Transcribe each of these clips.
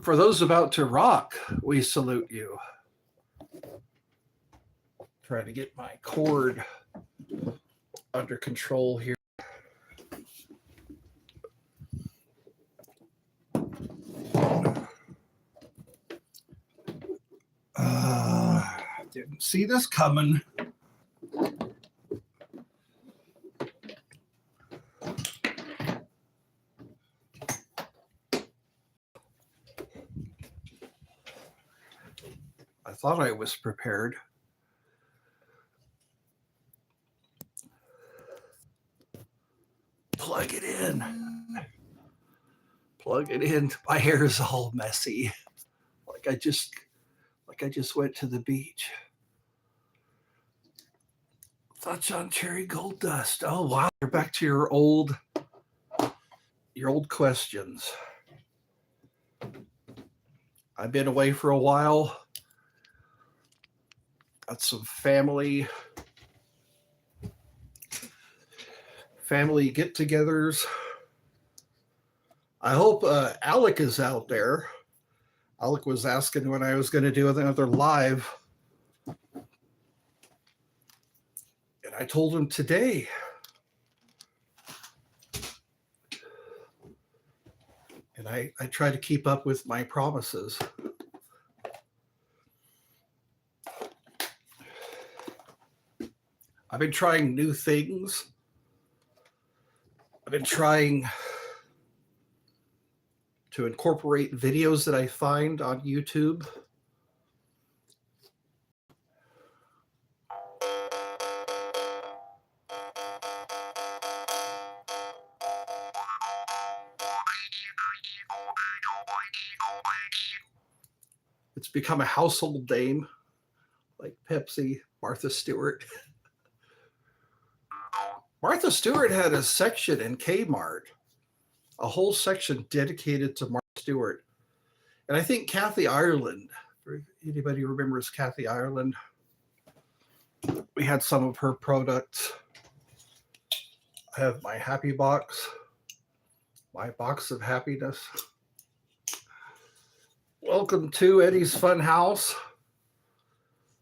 For those about to rock, we salute you. Try to get my cord under control here. Didn't see this coming. I thought I was prepared. Plug it in. Plug it in. My hair is all messy. Like I just went to the beach. Thoughts on cherry gold dust. Oh wow, you're back to your old questions. I've been away for a while. Got some family get-togethers. I hope Alec is out there. Alec was asking when I was going to do another live. And I told him today. And I try to keep up with my promises. I've been trying new things. I've been trying to incorporate videos that I find on YouTube. It's become a household name, like Pepsi, Martha Stewart. Martha Stewart had a section in Kmart, a whole section dedicated to Martha Stewart. And I think Kathy Ireland, anybody remembers Kathy Ireland? We had some of her products. I have my happy box, my box of happiness. Welcome to Eddie's Funhouse.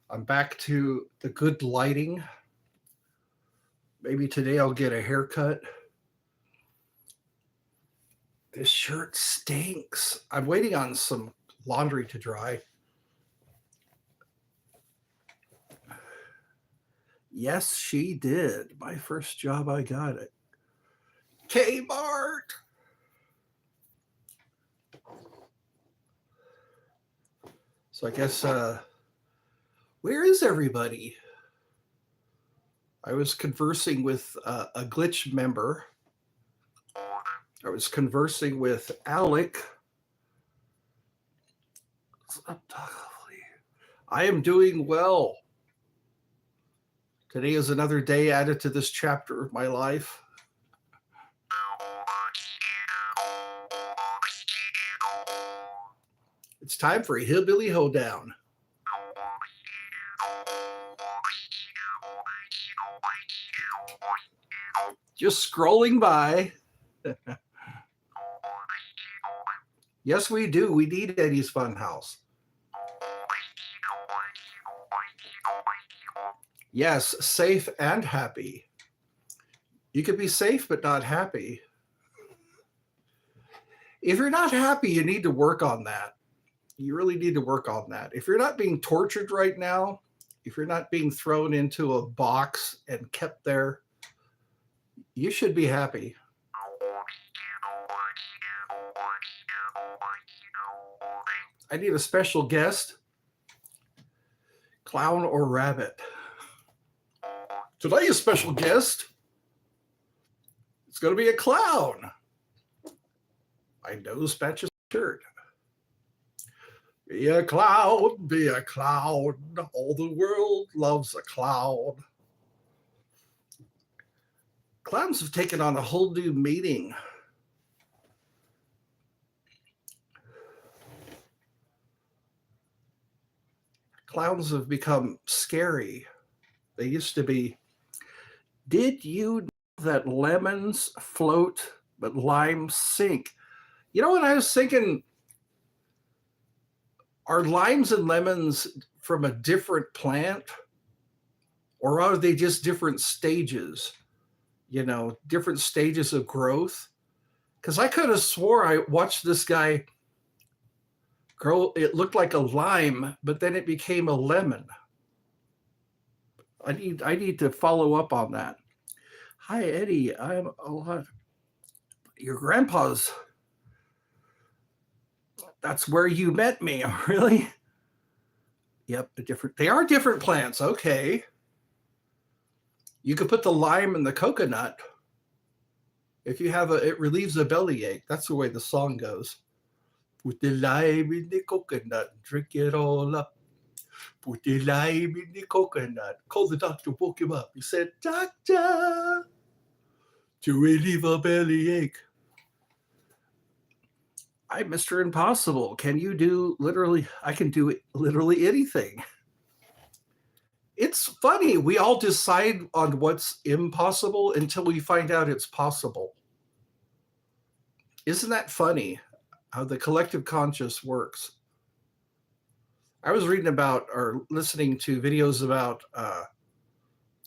I'm back to the good lighting. Maybe today I'll get a haircut. This shirt stinks. I'm waiting on some laundry to dry. Yes, she did. My first job, I got it. Kmart. So I guess, where is everybody? I was conversing with a glitch member. I was conversing with Alec. I am doing well. Today is another day added to this chapter of my life. It's time for a hillbilly hoedown. Just scrolling by. Yes, we do. We need Eddie's Funhouse. Yes, safe and happy. You could be safe but not happy. If you're not happy, you need to work on that. You really need to work on that. If you're not being tortured right now, if you're not being thrown into a box and kept there, you should be happy. I need a special guest, clown or rabbit. Today's special guest, it's going to be a clown. My nose matches the shirt. Be a clown, be a clown. All the world loves a clown. Clowns have taken on a whole new meaning. Clowns have become scary. They used to be. Did you know that lemons float but limes sink? You know what I was thinking? Are limes and lemons from a different plant, or are they just different stages? Different stages of growth? Because I could have swore I watched this guy grow. It looked like a lime, but then it became a lemon. I need to follow up on that. Hi, Eddie. I'm a lot. Your grandpa's. That's where you met me, really? Yep, they are different plants. Okay. You could put the lime in the coconut. If you have it relieves a bellyache. That's the way the song goes. Put the lime in the coconut, drink it all up. Put the lime in the coconut. Call the doctor, woke him up. He said, "Doctor, to relieve a bellyache." I'm Mr. Impossible. Can you do literally? I can do literally anything. It's funny. We all decide on what's impossible until we find out it's possible. Isn't that funny how the collective conscious works? I was reading about or listening to videos about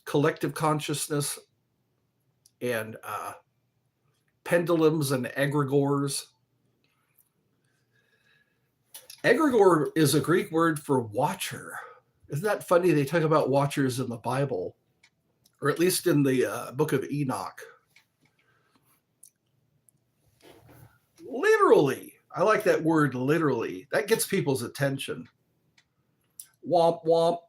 collective consciousness and pendulums and egregores. Egregore is a Greek word for watcher. Isn't that funny? They talk about watchers in the Bible, or at least in the book of Enoch. Literally. I like that word literally. That gets people's attention. Womp womp.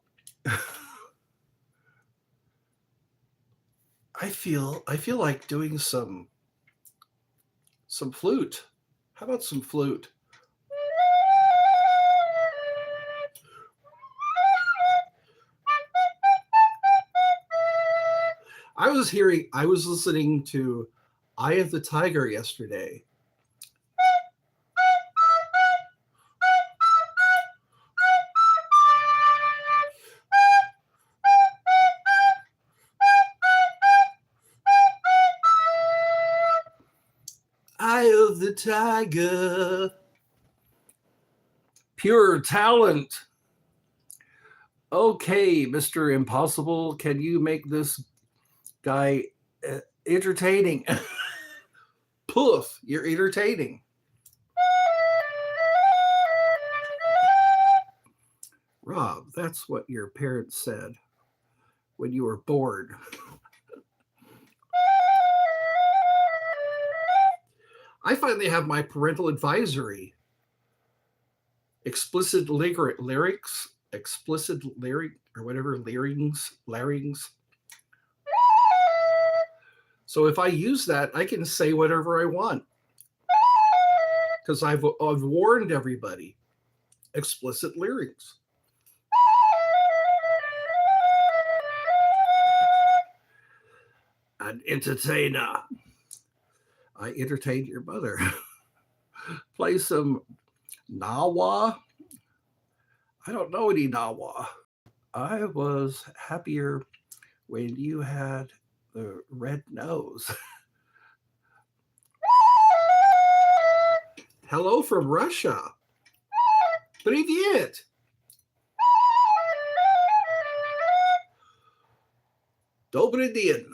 I feel like doing some flute. How about some flute? I was listening to Eye of the Tiger yesterday. Eye of the Tiger. Pure talent. Okay, Mr. Impossible, can you make this guy entertaining? Poof, you're entertaining. Rob, that's what your parents said when you were bored. I finally have my parental advisory. Explicit lyrics, explicit lyric or whatever, larynx. So if I use that, I can say whatever I want. Because I've warned everybody. Explicit lyrics. An entertainer. I entertained your mother. Play some Nawa. I don't know any Nawa. I was happier when you had the red nose. Hello from Russia. Привет. Добрый день.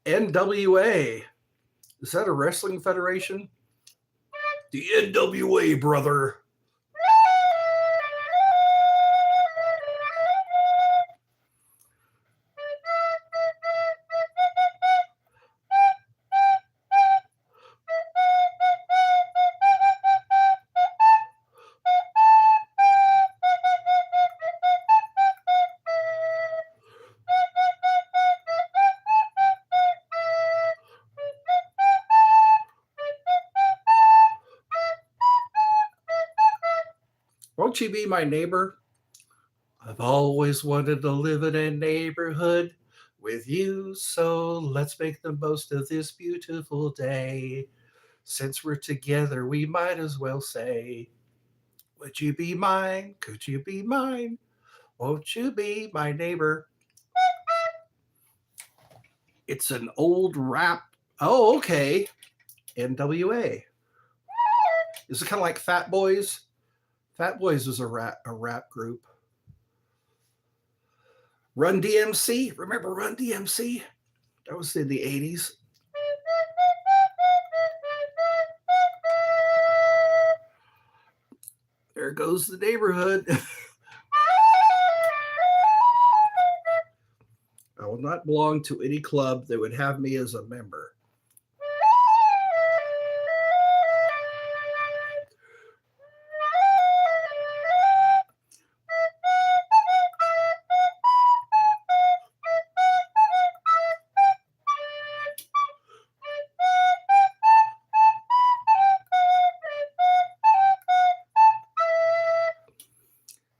NWA. Is that a wrestling federation? The NWA, brother. Won't you be my neighbor? I've always wanted to live in a neighborhood with you. So let's make the most of this beautiful day. Since we're together, we might as well say, would you be mine? Could you be mine? Won't you be my neighbor? It's an old rap. Oh, okay. NWA. Is it kind of like Fat Boys? Fat Boys was a rap group. Run DMC. Remember Run DMC? That was in the 80s. There goes the neighborhood. I will not belong to any club that would have me as a member.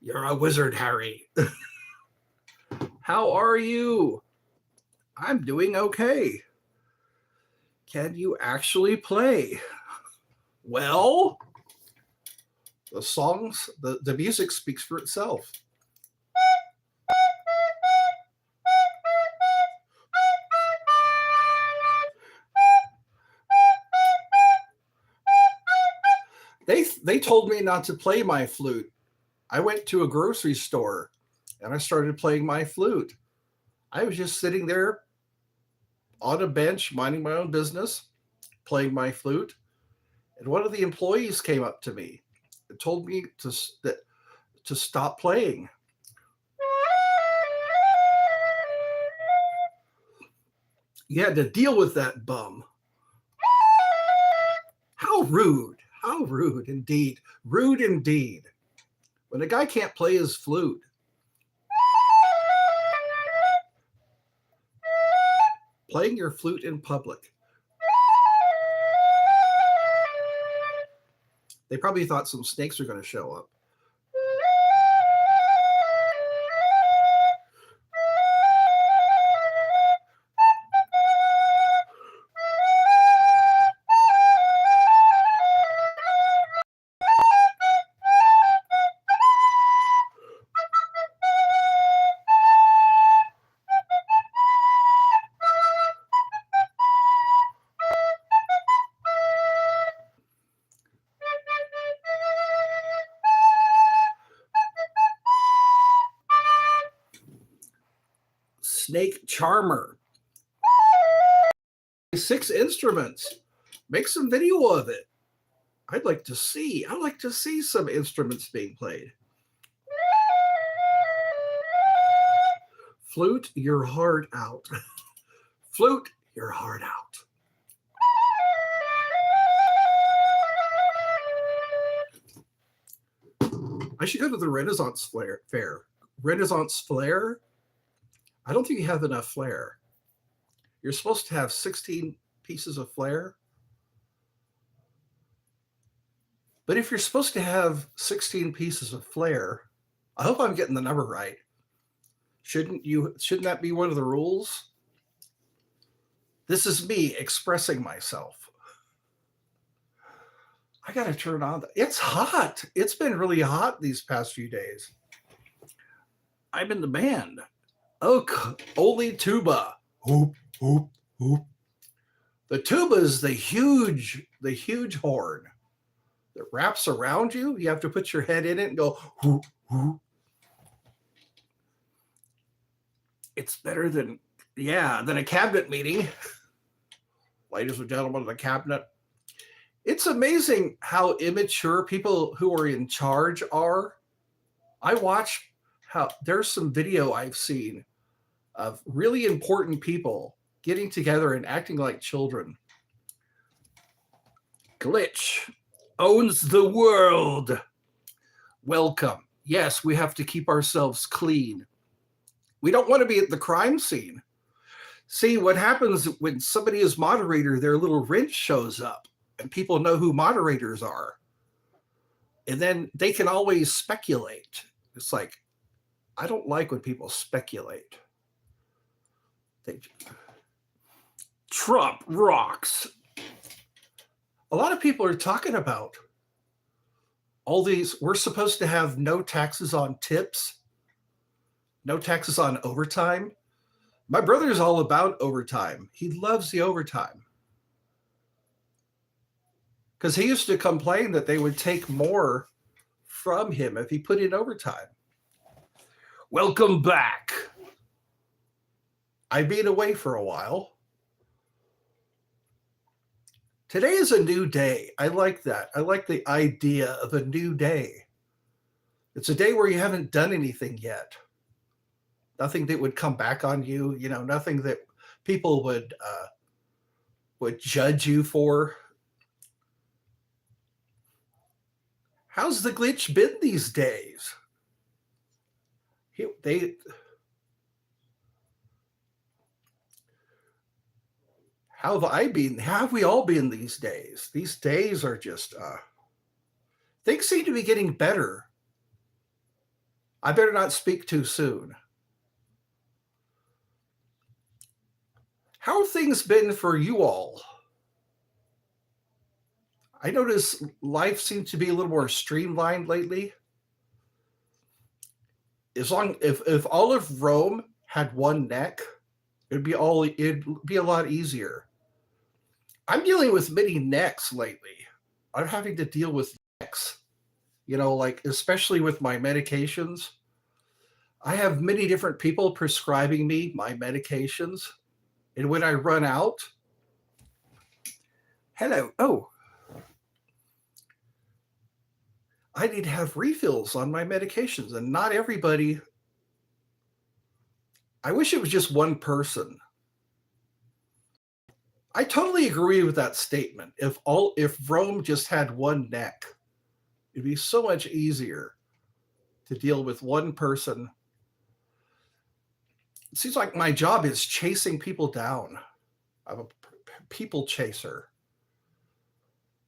You're a wizard, Harry. How are you? I'm doing okay. Can you actually play? Well, the songs, the music speaks for itself. They told me not to play my flute. I went to a grocery store and I started playing my flute. I was just sitting there on a bench, minding my own business, playing my flute. And one of the employees came up to me and told me to stop playing. You had to deal with that bum. How rude. How rude indeed. Rude indeed. When a guy can't play his flute. Playing your flute in public. They probably thought some snakes were going to show up. Snake charmer. 6 instruments. Make some video of it. I'd like to see some instruments being played. Flute your heart out. Flute your heart out. I should go to the Renaissance Fair. Renaissance Flair? I don't think you have enough flair. You're supposed to have 16 pieces of flair. But if you're supposed to have 16 pieces of flair, I hope I'm getting the number right. Shouldn't that be one of the rules? This is me expressing myself. I got to turn on. It's hot. It's been really hot these past few days. I'm in the band. Oh, only tuba. Hoop, hoop, hoop. The tuba is the huge horn that wraps around you. You have to put your head in it and go hoop, hoop. It's better than a cabinet meeting. Ladies and gentlemen of the cabinet. It's amazing how immature people who are in charge are. I watch how there's some video I've seen of really important people getting together and acting like children. Glitch owns the world. Welcome. Yes, we have to keep ourselves clean. We don't want to be at the crime scene. See, what happens when somebody is moderator, their little wrench shows up and people know who moderators are. And then they can always speculate. It's like, I don't like when people speculate. They, Trump rocks. A lot of people are talking about all these. We're supposed to have no taxes on tips, no taxes on overtime. My brother's all about overtime. He loves the overtime. Because he used to complain that they would take more from him if he put in overtime. Welcome back. I've been away for a while. Today is a new day. I like that. I like the idea of a new day. It's a day where you haven't done anything yet. Nothing that would come back on you, you know, nothing that people would judge you for. How's the glitch been these days? How have I been? How have we all been these days? These days are just, things seem to be getting better. I better not speak too soon. How have things been for you all? I notice life seems to be a little more streamlined lately. If all of Rome had one neck, it'd be a lot easier. I'm dealing with many necks lately. I'm having to deal with necks, you know, like especially with my medications. I have many different people prescribing me my medications. And when I run out, I need to have refills on my medications, and not everybody. I wish it was just one person. I totally agree with that statement. If Rome just had one neck, it'd be so much easier to deal with one person. It seems like my job is chasing people down. I'm a people chaser.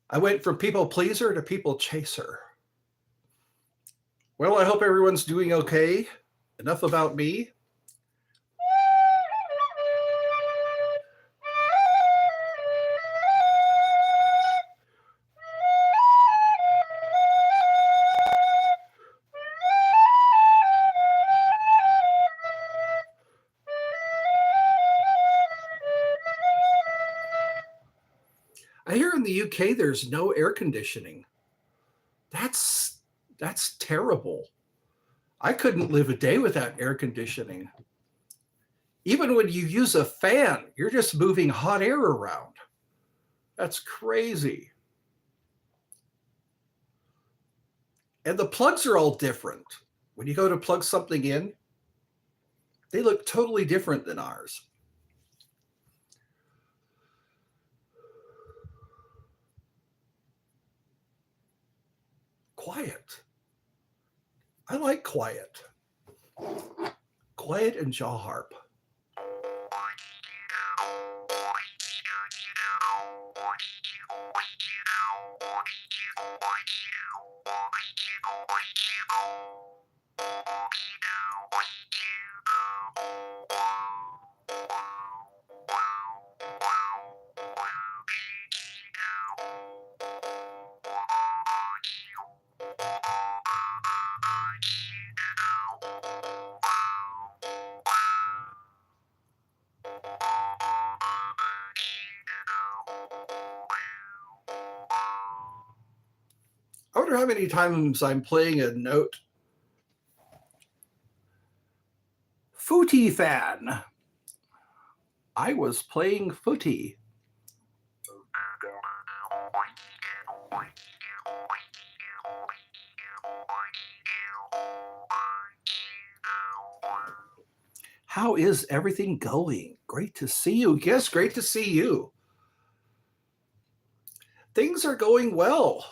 I went from people pleaser to people chaser. Well, I hope everyone's doing okay. Enough about me. I hear in the UK there's no air conditioning. That's terrible. I couldn't live a day without air conditioning. Even when you use a fan, you're just moving hot air around. That's crazy. And the plugs are all different. When you go to plug something in, they look totally different than ours. Quiet. I like quiet. Quiet and jaw harp. I wonder how many times I'm playing a note. Footy fan. I was playing footy. How is everything going? Great to see you. Yes, great to see you. Things are going well.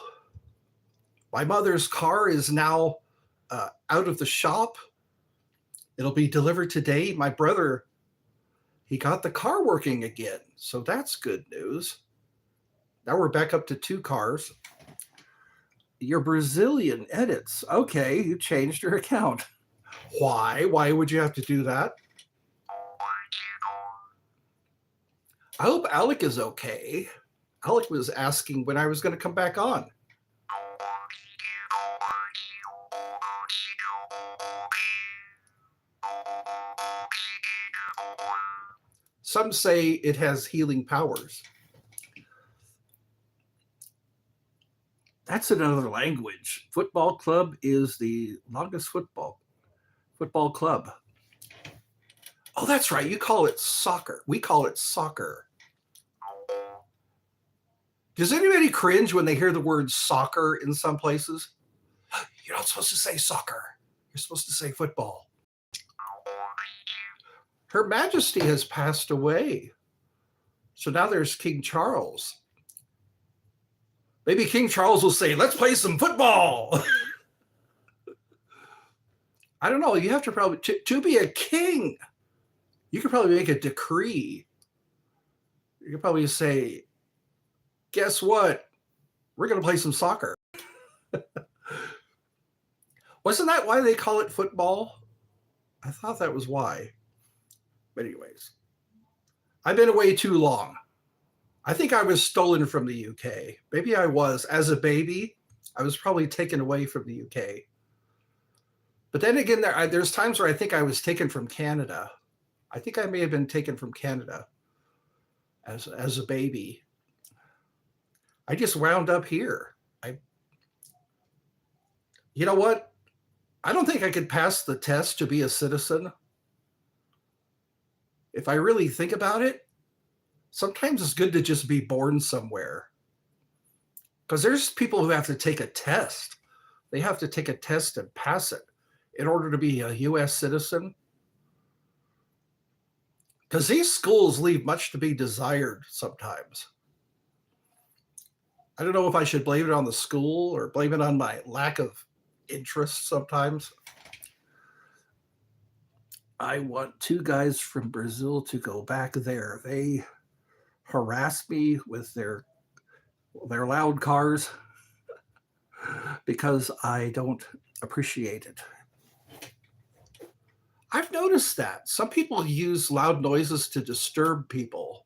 My mother's car is now out of the shop. It'll be delivered today. My brother, he got the car working again. So that's good news. Now we're back up to 2 cars. Your Brazilian edits. Okay, you changed your account. Why? Why would you have to do that? I hope Alec is okay. Alec was asking when I was going to come back on. Some say it has healing powers. That's another language. Football club is the longest football club. Oh, that's right. You call it soccer. We call it soccer. Does anybody cringe when they hear the word soccer in some places? You're not supposed to say soccer. You're supposed to say football. Her Majesty has passed away. So now there's King Charles. Maybe King Charles will say, let's play some football. I don't know. You have to probably, to be a king, you could probably make a decree. You could probably say, guess what? We're going to play some soccer. Wasn't that why they call it football? I thought that was why. But anyways, I've been away too long. I think I was stolen from the UK. Maybe I was. As a baby, I was probably taken away from the UK. But then again, there's times where I think I was taken from Canada. I think I may have been taken from Canada as a baby. I just wound up here. You know what? I don't think I could pass the test to be a citizen. If I really think about it, sometimes it's good to just be born somewhere. Because there's people who have to take a test. They have to take a test and pass it in order to be a US citizen. Because these schools leave much to be desired sometimes. I don't know if I should blame it on the school or blame it on my lack of interest sometimes. I want two guys from Brazil to go back there. They harass me with their loud cars because I don't appreciate it. I've noticed that some people use loud noises to disturb people.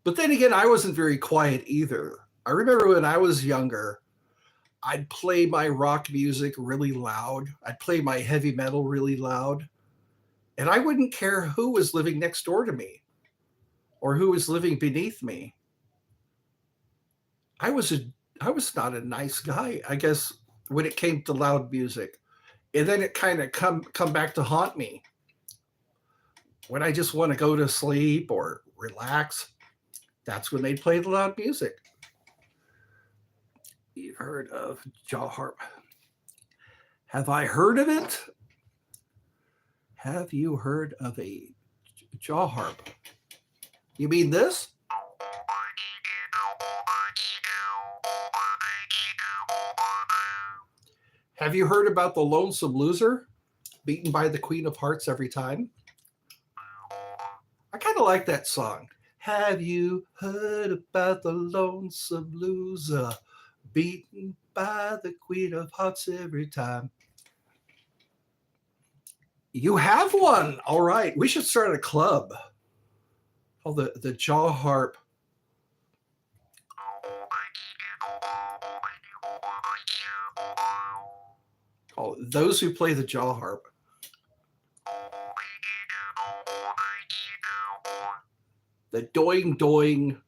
But then again, I wasn't very quiet either. I remember when I was younger, I'd play my rock music really loud. I'd play my heavy metal really loud. And I wouldn't care who was living next door to me or who was living beneath me. I was not a nice guy, I guess, when it came to loud music. And then it kind of come back to haunt me. When I just want to go to sleep or relax, that's when they play the loud music. You've heard of jaw harp. Have I heard of it? Have you heard of a jaw harp? You mean this? Have you heard about the lonesome loser beaten by the Queen of Hearts every time? I kind of like that song. Have you heard about the lonesome loser beaten by the Queen of Hearts every time? You have one. All right. We should start a club called the jaw harp. Call it those who play the jaw harp. The doing doing.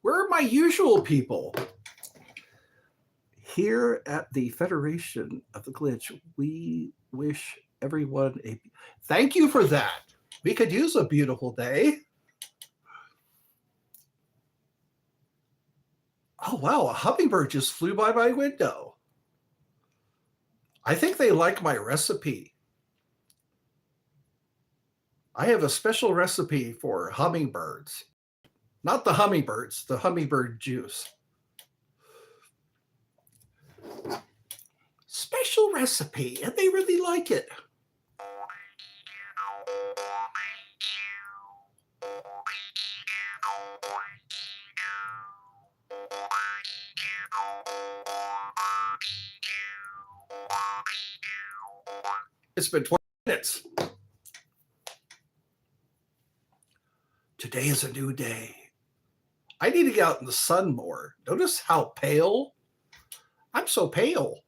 Where are my usual people? Here at the Federation of the Glitch, we wish everyone a thank you for that. We could use a beautiful day. Oh, wow, a hummingbird just flew by my window. I think they like my recipe. I have a special recipe for hummingbirds. Not the hummingbirds, the hummingbird juice. Special recipe, and they really like it. It's been 20 minutes. Today is a new day. I need to get out in the sun more. Notice how pale? I'm so pale.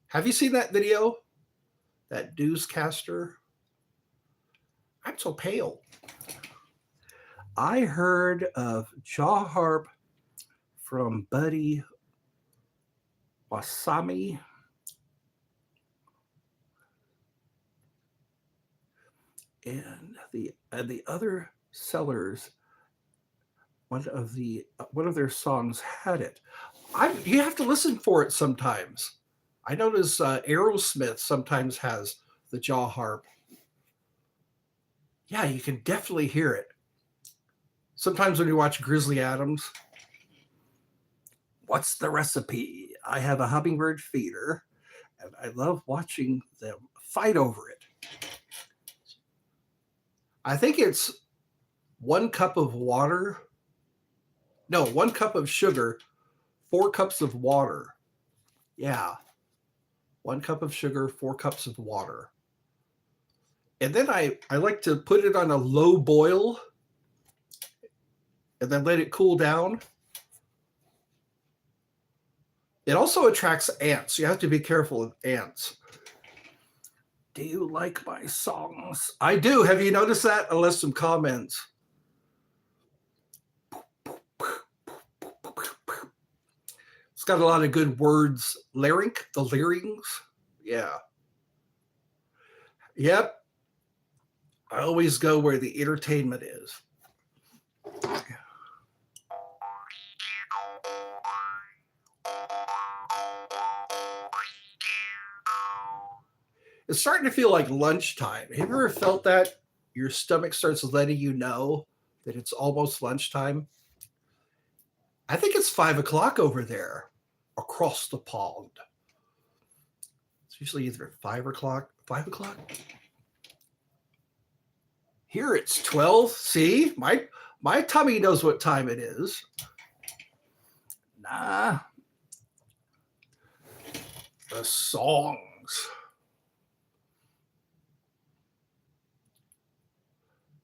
Have you seen that video? That newscaster? I'm so pale. I heard of jaw harp from Buddy Wasami. And the other sellers, one of their songs had it. You have to listen for it sometimes. I notice Aerosmith sometimes has the jaw harp. Yeah, you can definitely hear it. Sometimes when you watch Grizzly Adams, what's the recipe? I have a hummingbird feeder, and I love watching them fight over it. I think it's 1 cup of water. No, 1 cup of sugar, 4 cups of water. Yeah. 1 cup of sugar, 4 cups of water. And then I like to put it on a low boil and then let it cool down. It also attracts ants. You have to be careful with ants. Do you like my songs? I do. Have you noticed that? I left some comments. It's got a lot of good words. The larynx. Yeah. Yep. I always go where the entertainment is. It's starting to feel like lunchtime. Have you ever felt that? Your stomach starts letting you know that it's almost lunchtime. I think it's 5 o'clock over there across the pond. It's usually either 5 o'clock. Here it's 12. See, my tummy knows what time it is. Nah. The songs.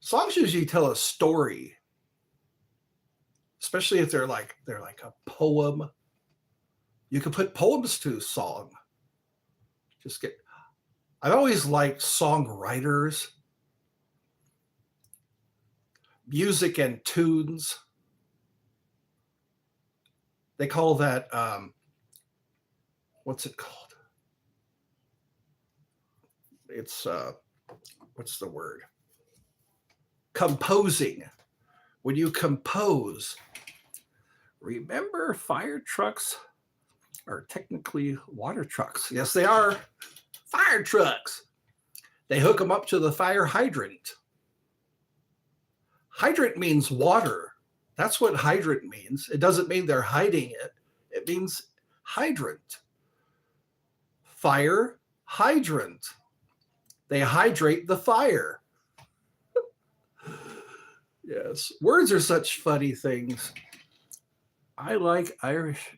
Songs usually tell a story, especially if they're like a poem. You can put poems to a song. I've always liked songwriters, music and tunes. They call that what's it called? It's what's the word? Composing. When you compose, remember fire trucks are technically water trucks. Yes, they are fire trucks. They hook them up to the fire hydrant. Hydrant means water. That's what hydrant means. It doesn't mean they're hiding it. It means hydrant. Fire hydrant. They hydrate the fire. Yes, words are such funny things. I like Irish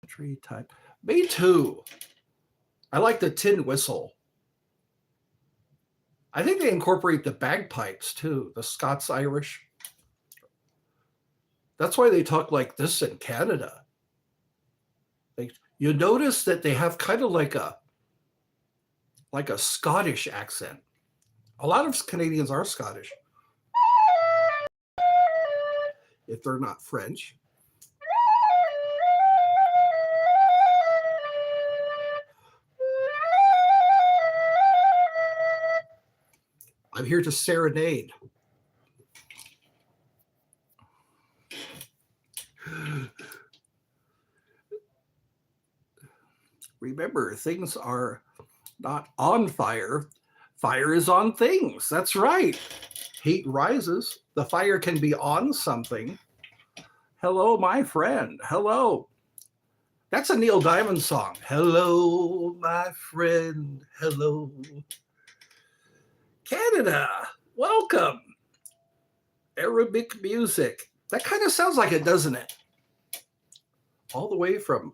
country type. Me too. I like the tin whistle. I think they incorporate the bagpipes too, the Scots-Irish. That's why they talk like this in Canada. You notice that they have kind of like a Scottish accent. A lot of Canadians are Scottish, if they're not French. I'm here to serenade. Remember, things are not on fire. Fire is on things. That's right. Heat rises. The fire can be on something. Hello, my friend. Hello. That's a Neil Diamond song. Hello, my friend. Hello. Canada, welcome. Arabic music. That kind of sounds like it, doesn't it? All the way from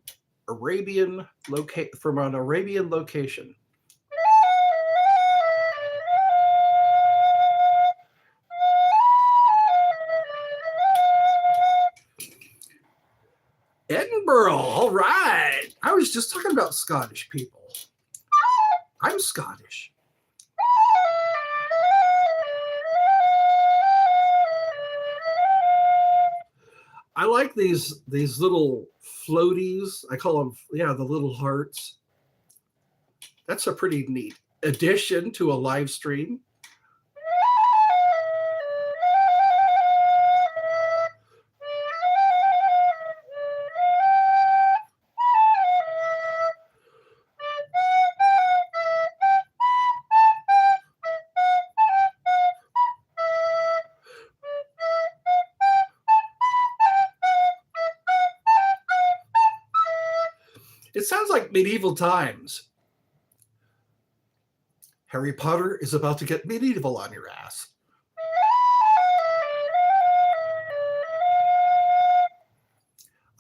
an Arabian location. Edinburgh. All right. I was just talking about Scottish people. I'm Scottish. I like these little floaties. I call them, yeah, the little hearts. That's a pretty neat addition to a live stream. It sounds like medieval times. Harry Potter is about to get medieval on your ass.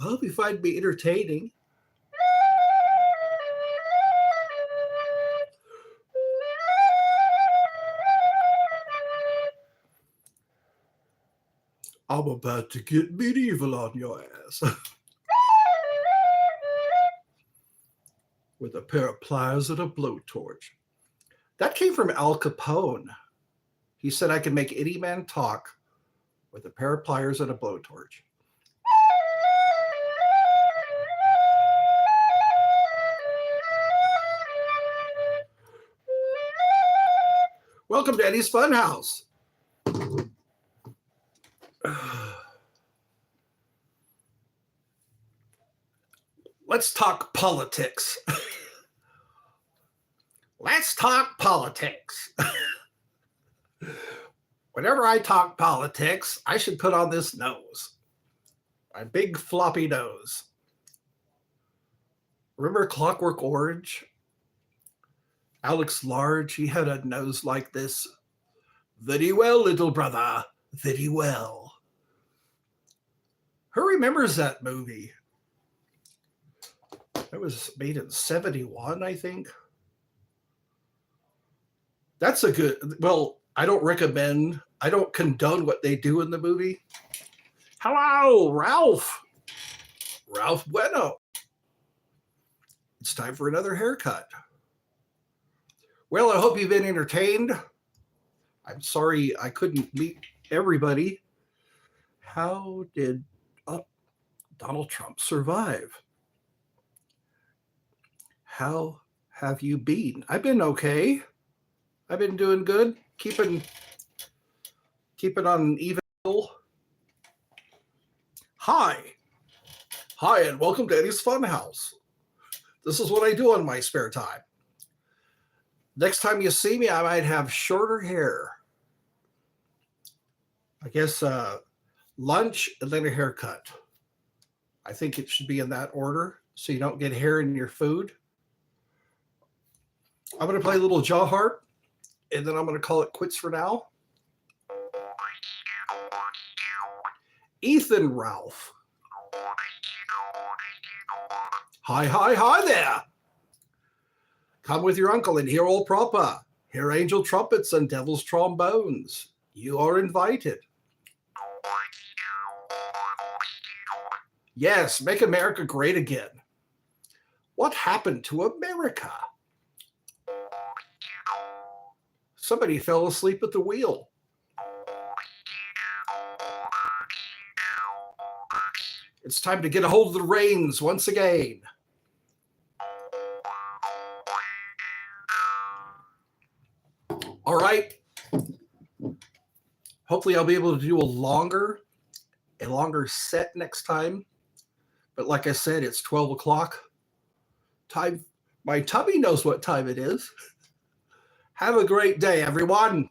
I hope you find me entertaining. I'm about to get medieval on your ass. With a pair of pliers and a blowtorch. That came from Al Capone. He said I could make any man talk with a pair of pliers and a blowtorch. Welcome to Eddie's Funhouse. Let's talk politics. Let's talk politics. Whenever I talk politics, I should put on this nose. My big floppy nose. Remember Clockwork Orange? Alex Large, he had a nose like this. Very well, little brother. Very well. Who remembers that movie? It was made in 71, I think. That's a good, well, I don't condone what they do in the movie. Hello, Ralph. Ralph Bueno. It's time for another haircut. Well, I hope you've been entertained. I'm sorry I couldn't meet everybody. How did Donald Trump survive? How have you been? I've been okay. I've been doing good. Keeping on an even level. Hi, and welcome to Eddie's Funhouse. This is what I do on my spare time. Next time you see me, I might have shorter hair. I guess lunch and then a haircut. I think it should be in that order so you don't get hair in your food. I'm going to play a little jaw harp, and then I'm going to call it quits for now. Ethan Ralph. Hi there. Come with your uncle and hear all proper. Hear angel trumpets and devil's trombones. You are invited. Yes, make America great again. What happened to America? Somebody fell asleep at the wheel. It's time to get a hold of the reins once again. All right. Hopefully I'll be able to do a longer set next time. But like I said, it's 12 o'clock. Time. My tummy knows what time it is. Have a great day, everyone.